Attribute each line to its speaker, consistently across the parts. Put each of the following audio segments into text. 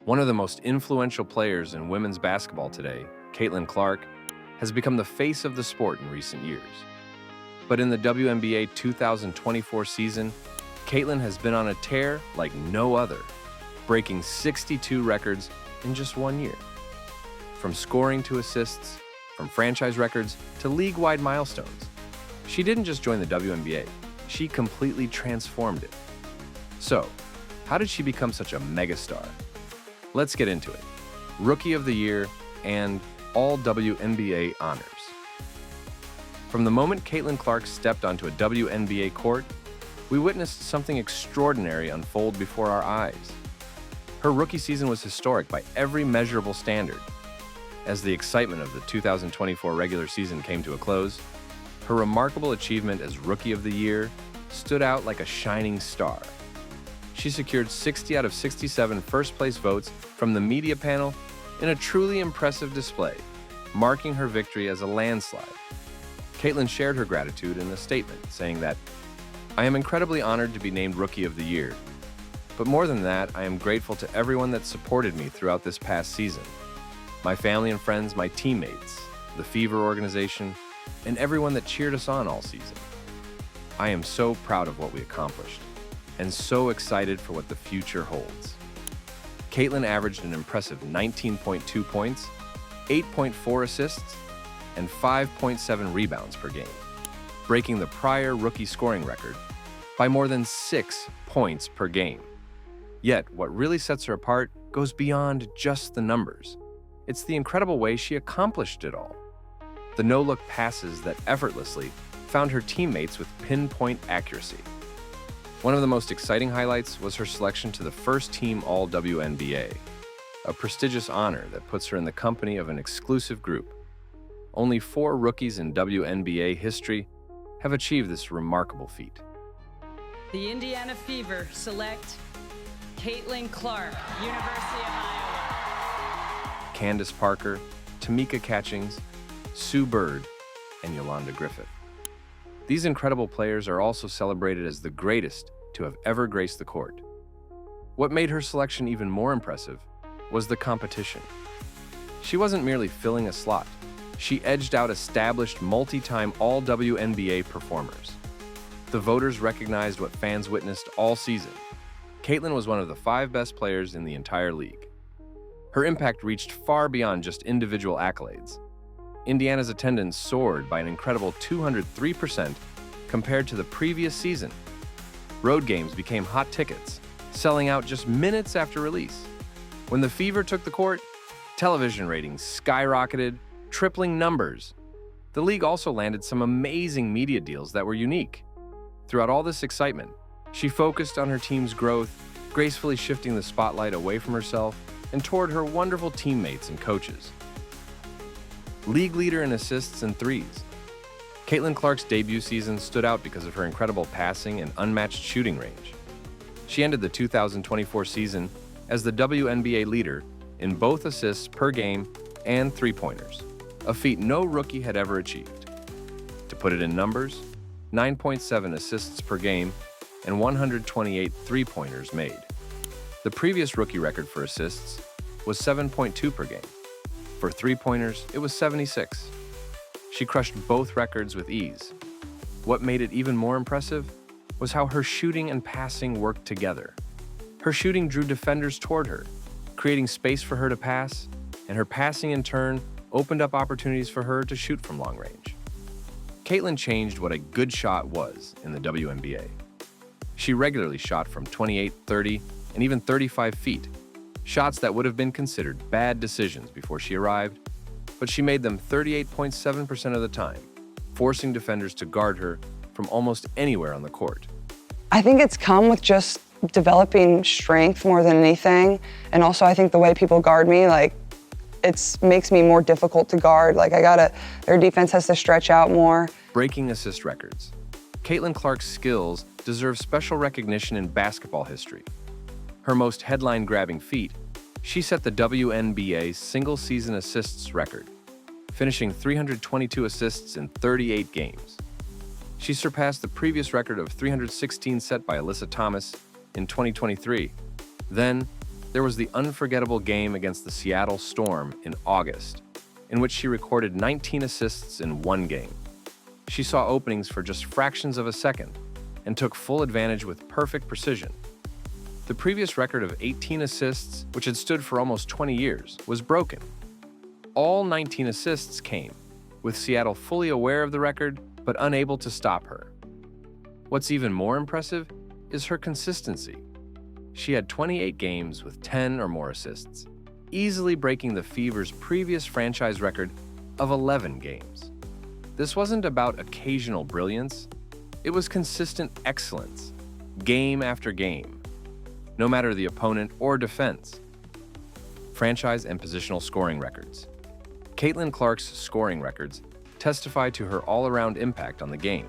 Speaker 1: One of the most influential players in women's basketball today, Caitlin Clark, has become the face of the sport in recent years. But in the WNBA 2024 season, Caitlin has been on a tear like no other, breaking 62 records in just 1 year. From scoring to assists, from franchise records to league-wide milestones, she didn't just join the WNBA, she completely transformed it. So, how did she become such a megastar? Let's get into it. Rookie of the Year and all WNBA honors. From the moment Caitlin Clark stepped onto a WNBA court, we witnessed something extraordinary unfold before our eyes. Her rookie season was historic by every measurable standard. As the excitement of the 2024 regular season came to a close, her remarkable achievement as Rookie of the Year stood out like a shining star. She secured 60 out of 67 first-place votes from the media panel in a truly impressive display, marking her victory as a landslide. Caitlin shared her gratitude in a statement, saying that, "I am incredibly honored to be named Rookie of the Year. But more than that, I am grateful to everyone that supported me throughout this past season. My family and friends, my teammates, the Fever organization, and everyone that cheered us on all season. I am so proud of what we accomplished, and so excited for what the future holds." Caitlin averaged an impressive 19.2 points, 8.4 assists, and 5.7 rebounds per game, breaking the prior rookie scoring record by more than 6 points per game. Yet, what really sets her apart goes beyond just the numbers. It's the incredible way she accomplished it all. The no-look passes that effortlessly found her teammates with pinpoint accuracy. One of the most exciting highlights was her selection to the first-team All-WNBA, a prestigious honor that puts her in the company of an exclusive group. Only 4 rookies in WNBA history have achieved this remarkable feat.
Speaker 2: The Indiana Fever select Caitlin Clark, University of Iowa.
Speaker 1: Candace Parker, Tamika Catchings, Sue Bird, and Yolanda Griffith. These incredible players are also celebrated as the greatest to have ever graced the court. What made her selection even more impressive was the competition. She wasn't merely filling a slot. She edged out established multi-time All-WNBA performers. The voters recognized what fans witnessed all season. Caitlin was one of the 5 best players in the entire league. Her impact reached far beyond just individual accolades. Indiana's attendance soared by an incredible 203% compared to the previous season. Road games became hot tickets, selling out just minutes after release. When the Fever took the court, television ratings skyrocketed, tripling numbers. The league also landed some amazing media deals that were unique. Throughout all this excitement, she focused on her team's growth, gracefully shifting the spotlight away from herself and toward her wonderful teammates and coaches. League leader in assists and threes. Caitlin Clark's debut season stood out because of her incredible passing and unmatched shooting range. She ended the 2024 season as the WNBA leader in both assists per game and three-pointers, a feat no rookie had ever achieved. To put it in numbers, 9.7 assists per game and 128 three-pointers made. The previous rookie record for assists was 7.2 per game. For three-pointers, it was 76. She crushed both records with ease. What made it even more impressive was how her shooting and passing worked together. Her shooting drew defenders toward her, creating space for her to pass, and her passing in turn opened up opportunities for her to shoot from long range. Caitlin changed what a good shot was in the WNBA. She regularly shot from 28, 30, and even 35 feet, shots that would have been considered bad decisions before she arrived, but she made them 38.7% of the time, forcing defenders to guard her from almost anywhere on the court.
Speaker 3: I think it's come with just developing strength more than anything, and also I think the way people guard me, it makes me more difficult to guard. Their defense has to stretch out more.
Speaker 1: Breaking assist records. Caitlin Clark's skills deserve special recognition in basketball history. Her most headline-grabbing feat, she set the WNBA single-season assists record, finishing 322 assists in 38 games. She surpassed the previous record of 316 set by Alyssa Thomas in 2023. Then, There was the unforgettable game against the Seattle Storm in August, in which she recorded 19 assists in one game. She saw openings for just fractions of a second and took full advantage with perfect precision. The previous record of 18 assists, which had stood for almost 20 years, was broken. All 19 assists came, with Seattle fully aware of the record but unable to stop her. What's even more impressive is her consistency. She had 28 games with 10 or more assists, easily breaking the Fever's previous franchise record of 11 games. This wasn't about occasional brilliance, it was consistent excellence, game after game, no matter the opponent or defense. Franchise and positional scoring records. Caitlin Clark's scoring records testify to her all-around impact on the game.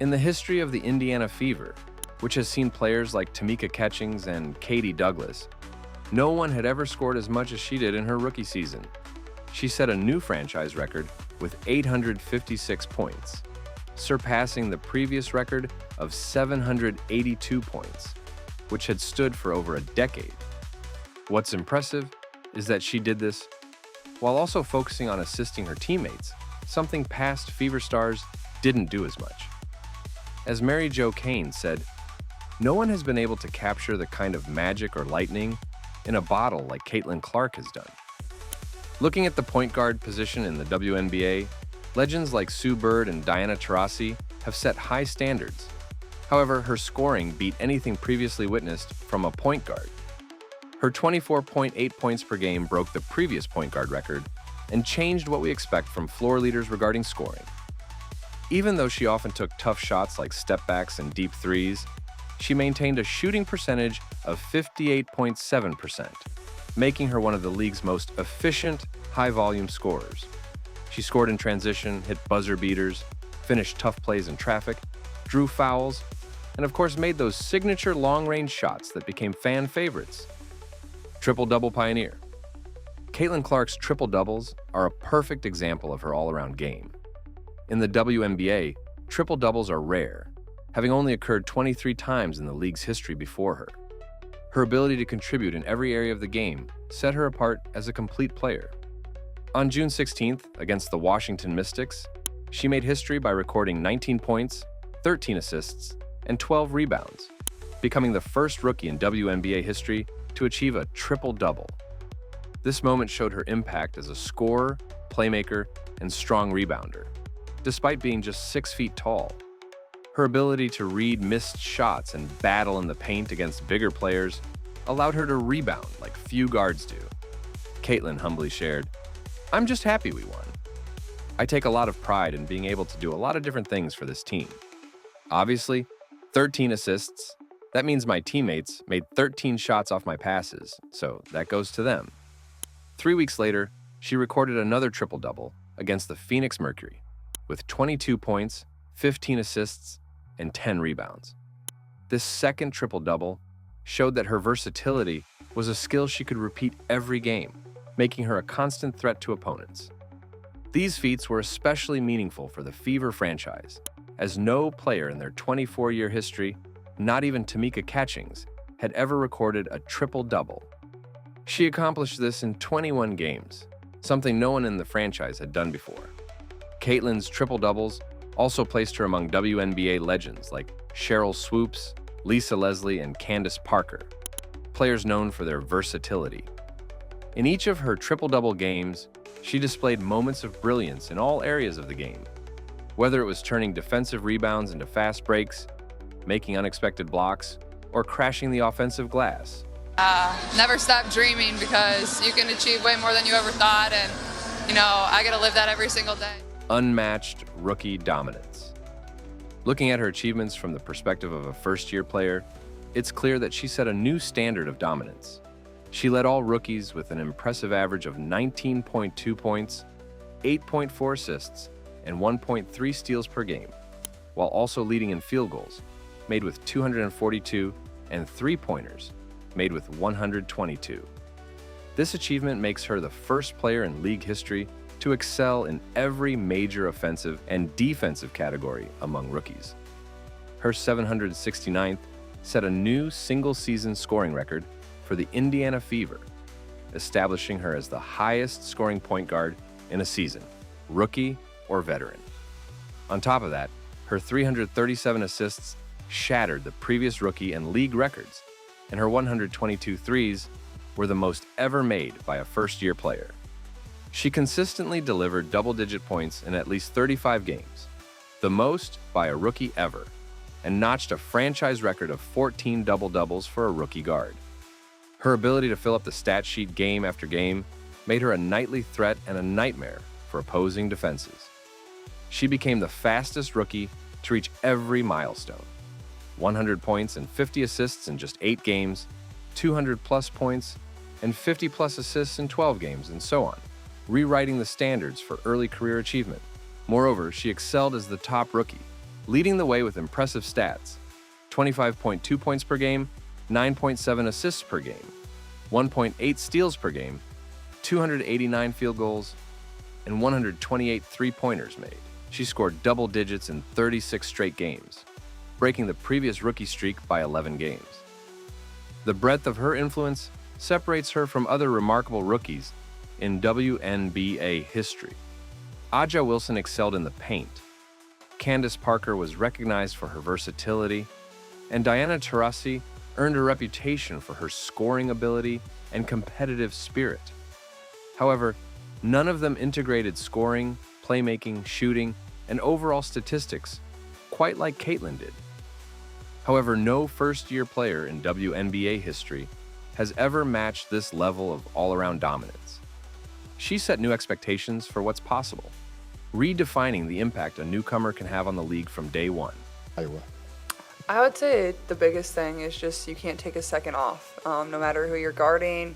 Speaker 1: In the history of the Indiana Fever, which has seen players like Tamika Catchings and Katie Douglas, no one had ever scored as much as she did in her rookie season. She set a new franchise record with 856 points, surpassing the previous record of 782 points, which had stood for over a decade. What's impressive is that she did this while also focusing on assisting her teammates, something past Fever stars didn't do as much. As Mary Jo Kane said, "No one has been able to capture the kind of magic or lightning in a bottle like Caitlin Clark has done." Looking at the point guard position in the WNBA, legends like Sue Bird and Diana Taurasi have set high standards. However, her scoring beat anything previously witnessed from a point guard. Her 24.8 points per game broke the previous point guard record and changed what we expect from floor leaders regarding scoring. Even though she often took tough shots like step-backs and deep threes, she maintained a shooting percentage of 58.7%, making her one of the league's most efficient, high-volume scorers. She scored in transition, hit buzzer beaters, finished tough plays in traffic, drew fouls, and of course made those signature long-range shots that became fan favorites. Triple-double pioneer. Caitlin Clark's triple-doubles are a perfect example of her all-around game. In the WNBA, triple-doubles are rare, having only occurred 23 times in the league's history before her. Her ability to contribute in every area of the game set her apart as a complete player. On June 16th, against the Washington Mystics, she made history by recording 19 points, 13 assists, and 12 rebounds, becoming the first rookie in WNBA history to achieve a triple-double. This moment showed her impact as a scorer, playmaker, and strong rebounder, despite being just 6 feet tall. Her ability to read missed shots and battle in the paint against bigger players allowed her to rebound like few guards do. Caitlin humbly shared, "I'm just happy we won. I take a lot of pride in being able to do a lot of different things for this team. Obviously, 13 assists. That means my teammates made 13 shots off my passes, so that goes to them." 3 weeks later, she recorded another triple-double against the Phoenix Mercury, with 22 points, 15 assists, and 10 rebounds. This second triple-double showed that her versatility was a skill she could repeat every game, making her a constant threat to opponents. These feats were especially meaningful for the Fever franchise, as no player in their 24-year history, not even Tamika Catchings, had ever recorded a triple-double. She accomplished this in 21 games, something no one in the franchise had done before. Caitlin's triple-doubles also placed her among WNBA legends like Cheryl Swoops, Lisa Leslie, and Candace Parker, players known for their versatility. In each of her triple-double games, she displayed moments of brilliance in all areas of the game, whether it was turning defensive rebounds into fast breaks, making unexpected blocks, or crashing the offensive glass.
Speaker 4: Never stop dreaming, because you can achieve way more than you ever thought, and I gotta live that every single day.
Speaker 1: Unmatched rookie dominance. Looking at her achievements from the perspective of a first-year player, it's clear that she set a new standard of dominance. She led all rookies with an impressive average of 19.2 points, 8.4 assists, and 1.3 steals per game, while also leading in field goals, made with 242, and three-pointers, made with 122. This achievement makes her the first player in league history to excel in every major offensive and defensive category among rookies. Her 769th set a new single-season scoring record for for the Indiana Fever, establishing her as the highest scoring point guard in a season, rookie or veteran. On top of that, her 337 assists shattered the previous rookie and league records, and her 122 threes were the most ever made by a first-year player. She consistently delivered double-digit points in at least 35 games, the most by a rookie ever, and notched a franchise record of 14 double-doubles for a rookie guard. Her ability to fill up the stat sheet game after game made her a nightly threat and a nightmare for opposing defenses. She became the fastest rookie to reach every milestone: 100 points and 50 assists in just 8 games, 200-plus points and 50-plus assists in 12 games, and so on, rewriting the standards for early career achievement. Moreover, she excelled as the top rookie, leading the way with impressive stats: 25.2 points per game, 9.7 assists per game, 1.8 steals per game, 289 field goals, and 128 three-pointers made. She scored double digits in 36 straight games, breaking the previous rookie streak by 11 games. The breadth of her influence separates her from other remarkable rookies in WNBA history. A'ja Wilson excelled in the paint. Candace Parker was recognized for her versatility, and Diana Taurasi earned a reputation for her scoring ability and competitive spirit. However, none of them integrated scoring, playmaking, shooting, and overall statistics quite like Caitlin did. However, no first-year player in WNBA history has ever matched this level of all-around dominance. She set new expectations for what's possible, redefining the impact a newcomer can have on the league from day one.
Speaker 5: Iowa.
Speaker 3: I would say the biggest thing is just you can't take a second off. No matter who you're guarding,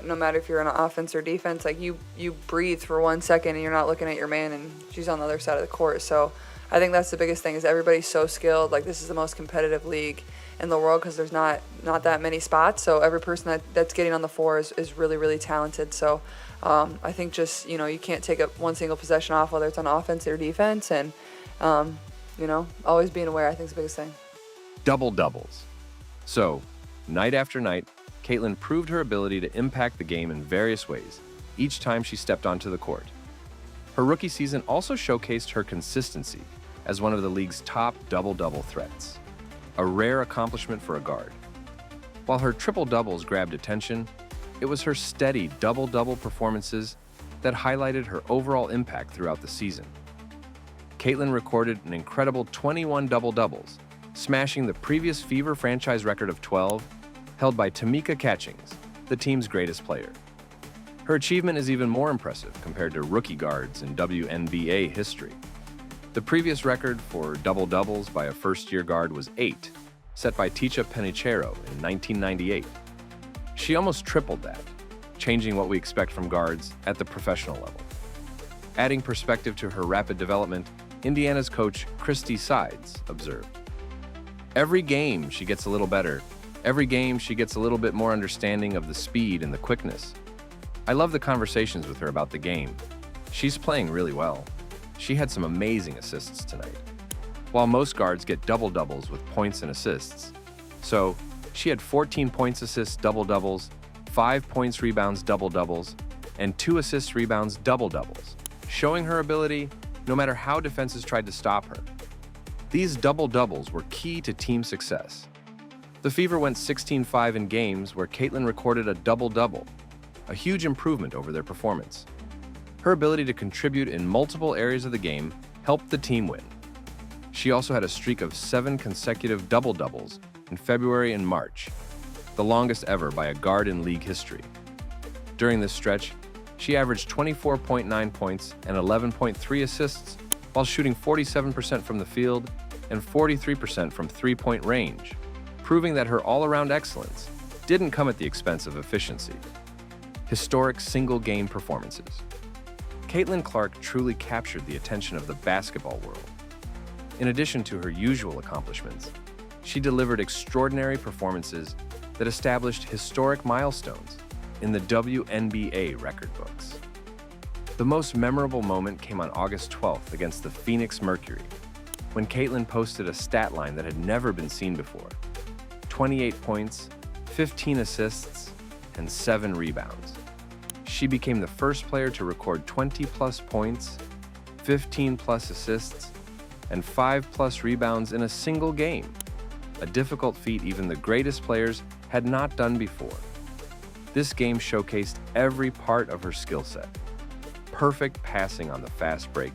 Speaker 3: no matter if you're on offense or defense, like you breathe for 1 second and you're not looking at your man and she's on the other side of the court. So I think that's the biggest thing, is everybody's so skilled. Like, this is the most competitive league in the world because there's not that many spots. So every person that's getting on the floor is really, really talented. So I think just, you can't take one single possession off, whether it's on offense or defense. And, always being aware, I think, is the biggest thing.
Speaker 1: Double-doubles. So, night after night, Caitlin proved her ability to impact the game in various ways each time she stepped onto the court. Her rookie season also showcased her consistency as one of the league's top double-double threats, a rare accomplishment for a guard. While her triple-doubles grabbed attention, it was her steady double-double performances that highlighted her overall impact throughout the season. Caitlin recorded an incredible 21 double-doubles, smashing the previous Fever franchise record of 12, held by Tamika Catchings, the team's greatest player. Her achievement is even more impressive compared to rookie guards in WNBA history. The previous record for double-doubles by a first-year guard was 8, set by Ticha Penicheiro in 1998. She almost tripled that, changing what we expect from guards at the professional level. Adding perspective to her rapid development, Indiana's coach Christy Sides observed, "Every game she gets a little better. Every game she gets a little bit more understanding of the speed and the quickness. I love the conversations with her about the game. She's playing really well. She had some amazing assists tonight." While most guards get double-doubles with points and assists, so she had 14 points, assists, double-doubles, 5 points, rebounds, double-doubles, and 2 assists, rebounds, double-doubles, showing her ability no matter how defenses tried to stop her. These double-doubles were key to team success. The Fever went 16-5 in games where Caitlin recorded a double-double, a huge improvement over their performance. Her ability to contribute in multiple areas of the game helped the team win. She also had a streak of 7 consecutive double-doubles in February and March, the longest ever by a guard in league history. During this stretch, she averaged 24.9 points and 11.3 assists while shooting 47% from the field and 43% from three-point range, proving that her all-around excellence didn't come at the expense of efficiency. Historic single-game performances. Caitlin Clark truly captured the attention of the basketball world. In addition to her usual accomplishments, she delivered extraordinary performances that established historic milestones in the WNBA record books. The most memorable moment came on August 12th against the Phoenix Mercury, when Caitlin posted a stat line that had never been seen before: 28 points, 15 assists, and 7 rebounds. She became the first player to record 20-plus points, 15-plus assists, and 5-plus rebounds in a single game, a difficult feat even the greatest players had not done before. This game showcased every part of her skill set. Perfect passing on the fast break,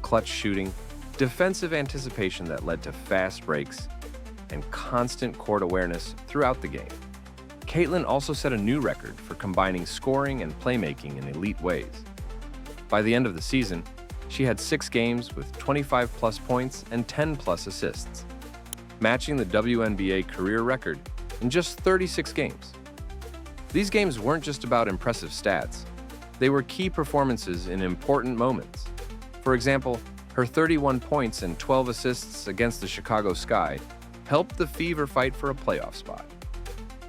Speaker 1: clutch shooting, defensive anticipation that led to fast breaks, and constant court awareness throughout the game. Caitlin also set a new record for combining scoring and playmaking in elite ways. By the end of the season, she had 6 games with 25-plus points and 10-plus assists, matching the WNBA career record in just 36 games. These games weren't just about impressive stats. They were key performances in important moments. For example, her 31 points and 12 assists against the Chicago Sky helped the Fever fight for a playoff spot.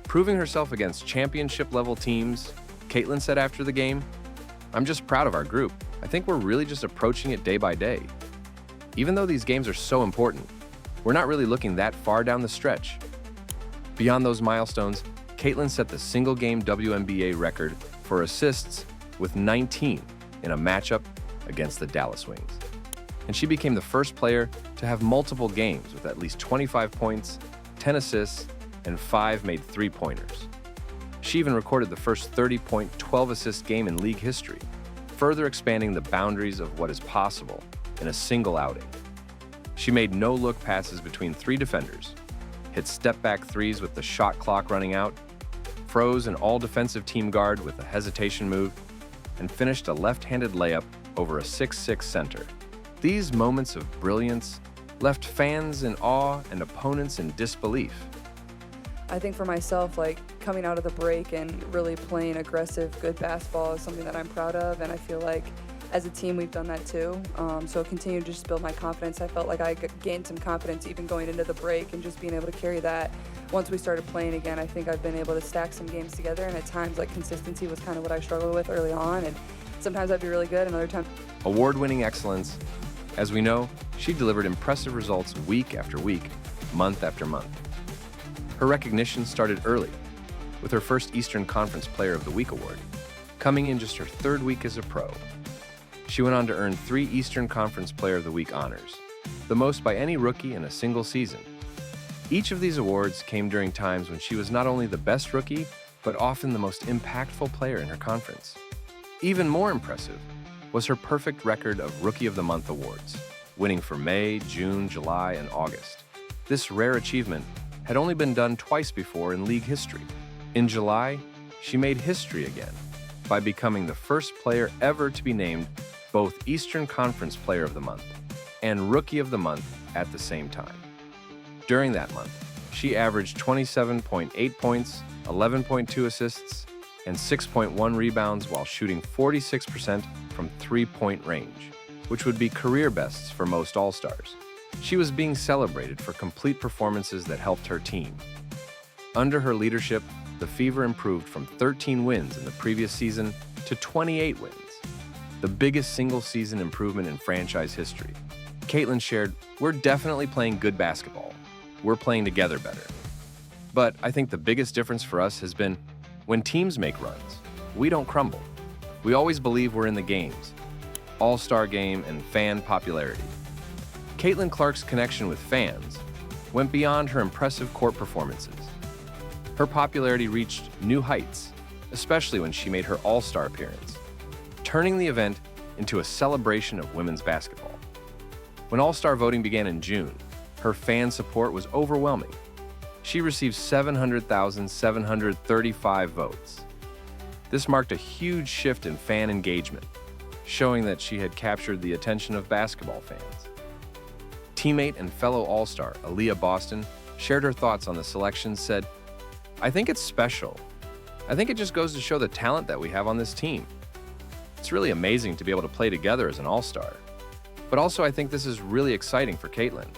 Speaker 1: Proving herself against championship-level teams, Caitlin said after the game, "I'm just proud of our group. I think we're really just approaching it day by day. Even though these games are so important, we're not really looking that far down the stretch." Beyond those milestones, Caitlin set the single-game WNBA record for assists with 19 in a matchup against the Dallas Wings. And she became the first player to have multiple games with at least 25 points, 10 assists, and 5 made three-pointers. She even recorded the first 30-point, 12-assist game in league history, further expanding the boundaries of what is possible in a single outing. She made no-look passes between 3 defenders, hit step-back threes with the shot clock running out, froze an all-defensive team guard with a hesitation move, and finished a left-handed layup over a 6'6" center. These moments of brilliance left fans in awe and opponents in disbelief.
Speaker 5: I think for myself, coming out of the break and really playing aggressive, good basketball is something that I'm proud of, and I feel like as a team we've done that too. So it continued to just build my confidence. I felt like I gained some confidence even going into the break and just being able to carry that. Once we started playing again, I think I've been able to stack some games together, and at times consistency was kind of what I struggled with early on, and sometimes I'd be really good and other times.
Speaker 1: Award-winning excellence. As we know, she delivered impressive results week after week, month after month. Her recognition started early, with her first Eastern Conference Player of the Week award, coming in just her 3rd week as a pro. She went on to earn 3 Eastern Conference Player of the Week honors, the most by any rookie in a single season. Each of these awards came during times when she was not only the best rookie, but often the most impactful player in her conference. Even more impressive was her perfect record of Rookie of the Month awards, winning for May, June, July, and August. This rare achievement had only been done twice before in league history. In July, she made history again by becoming the first player ever to be named both Eastern Conference Player of the Month and Rookie of the Month at the same time. During that month, she averaged 27.8 points, 11.2 assists, and 6.1 rebounds while shooting 46% from three-point range, which would be career bests for most All-Stars. She was being celebrated for complete performances that helped her team. Under her leadership, the Fever improved from 13 wins in the previous season to 28 wins, the biggest single-season improvement in franchise history. Caitlin shared, "We're definitely playing good basketball. We're playing together better. But I think the biggest difference for us has been when teams make runs, we don't crumble. We always believe we're in the games, All-Star game, and fan popularity." Caitlin Clark's connection with fans went beyond her impressive court performances. Her popularity reached new heights, especially when she made her All-Star appearance, turning the event into a celebration of women's basketball. When All-Star voting began in June, her fan support was overwhelming. She received 700,735 votes. This marked a huge shift in fan engagement, showing that she had captured the attention of basketball fans. Teammate and fellow All-Star Aaliyah Boston shared her thoughts on the selection, said, "I think it's special. I think it just goes to show the talent that we have on this team. It's really amazing to be able to play together as an All-Star. But also I think this is really exciting for Caitlin,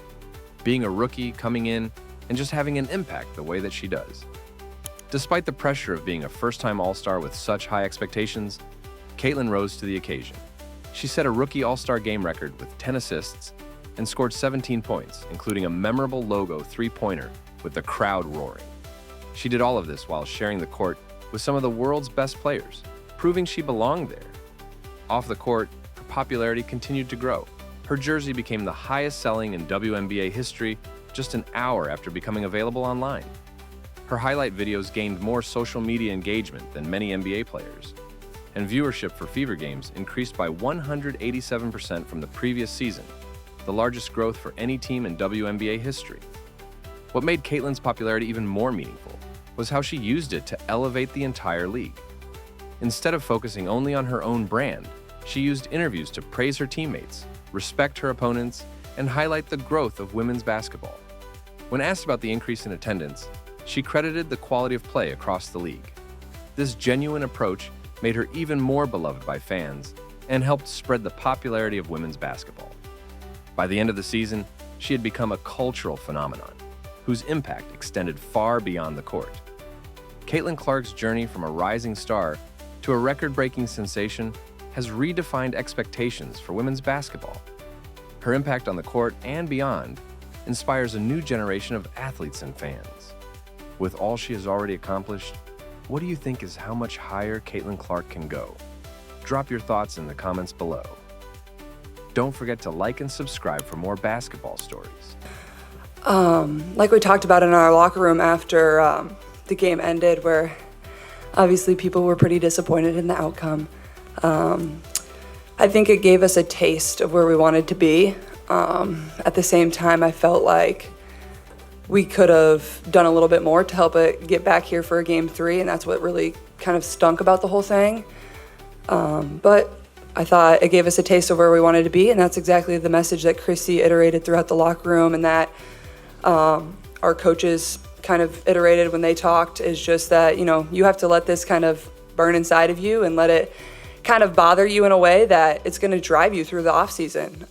Speaker 1: being a rookie, coming in, and just having an impact the way that she does." Despite the pressure of being a first-time All-Star with such high expectations, Caitlin rose to the occasion. She set a rookie All-Star game record with 10 assists and scored 17 points, including a memorable logo three-pointer with the crowd roaring. She did all of this while sharing the court with some of the world's best players, proving she belonged there. Off the court, her popularity continued to grow. Her jersey became the highest selling in WNBA history just an hour after becoming available online. Her highlight videos gained more social media engagement than many NBA players, and viewership for Fever games increased by 187% from the previous season, the largest growth for any team in WNBA history. What made Caitlin's popularity even more meaningful was how she used it to elevate the entire league. Instead of focusing only on her own brand, she used interviews to praise her teammates, respect her opponents, and highlight the growth of women's basketball. When asked about the increase in attendance, she credited the quality of play across the league. This genuine approach made her even more beloved by fans and helped spread the popularity of women's basketball. By the end of the season, she had become a cultural phenomenon, whose impact extended far beyond the court. Caitlin Clark's journey from a rising star to a record-breaking sensation has redefined expectations for women's basketball. Her impact on the court and beyond inspires a new generation of athletes and fans. With all she has already accomplished, what do you think is how much higher Caitlin Clark can go? Drop your thoughts in the comments below. Don't forget to like and subscribe for more basketball stories.
Speaker 5: Like we talked about in our locker room after the game ended, where obviously people were pretty disappointed in the outcome. I think it gave us a taste of where we wanted to be. At the same time, I felt like we could have done a little bit more to help it get back here for a game 3, and that's what really kind of stunk about the whole thing. But I thought it gave us a taste of where we wanted to be, and that's exactly the message that Chrissy iterated throughout the locker room, and that our coaches kind of iterated when they talked, is just that, you have to let this kind of burn inside of you and let it kind of bother you in a way that it's going to drive you through the off season.